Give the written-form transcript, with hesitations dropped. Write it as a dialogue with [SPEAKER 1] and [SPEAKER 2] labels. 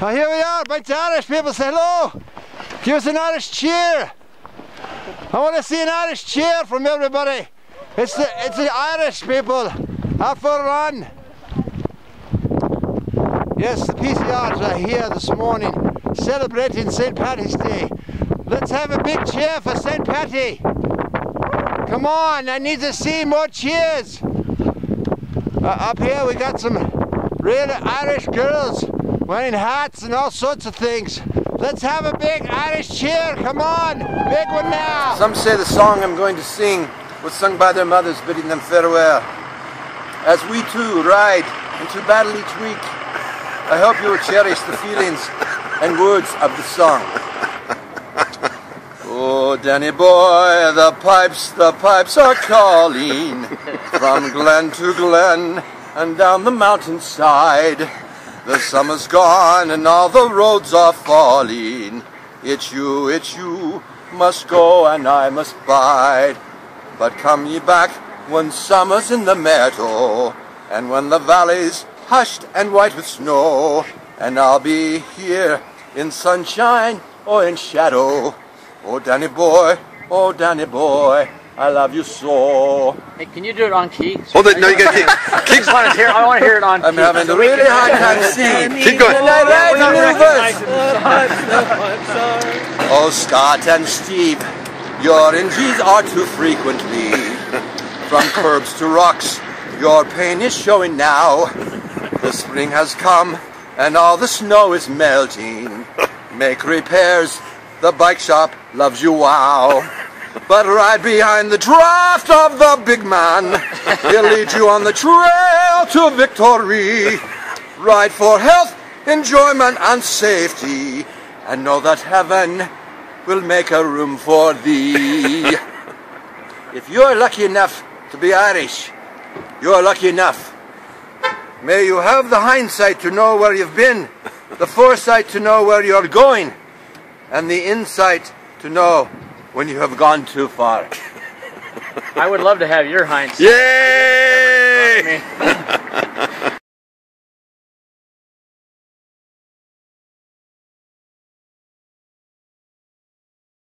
[SPEAKER 1] Oh, here we are, a bunch of Irish people. Say hello. Give us an Irish cheer. I want to see an Irish cheer from everybody. It's the Irish people out for a run. Yes, the PCRs are here this morning celebrating St. Paddy's Day. Let's have a big cheer for St. Paddy. Come on, I need to see more cheers. Up here we got some really Irish girls wearing hats and all sorts of things. Let's have a big Irish cheer, come on, big one now.
[SPEAKER 2] Some say the song I'm going to sing was sung by their mothers bidding them farewell. As we too ride into battle each week, I hope you will cherish the feelings and words of the song. Oh, Danny boy, the pipes are calling from glen to glen and down the mountainside. The summer's gone and all the roads are falling. It's you must go and I must bide. But come ye back when summer's in the meadow, and when the valley's hushed and white with snow, and I'll be here in sunshine or in shadow. Oh Danny boy, I love you so.
[SPEAKER 3] Hey, can you do it on key?
[SPEAKER 4] Hold it, no, you gotta keep
[SPEAKER 3] I want to hear it on key.
[SPEAKER 2] I'm having a really hard time singing.
[SPEAKER 4] Keep going.
[SPEAKER 2] Oh, Scott and Steve, your injuries are too frequently. From curbs to rocks, your pain is showing now. The spring has come and all the snow is melting. Make repairs, the bike shop loves you, wow. But ride behind the draft of the big man. He'll lead you on the trail to victory. Ride for health, enjoyment and safety, and know that heaven will make a room for thee. If you're lucky enough to be Irish, you're lucky enough. May you have the hindsight to know where you've been, the foresight to know where you're going, and the insight to know when you have gone too far.
[SPEAKER 3] I would love to have your hindsight.
[SPEAKER 4] Yay!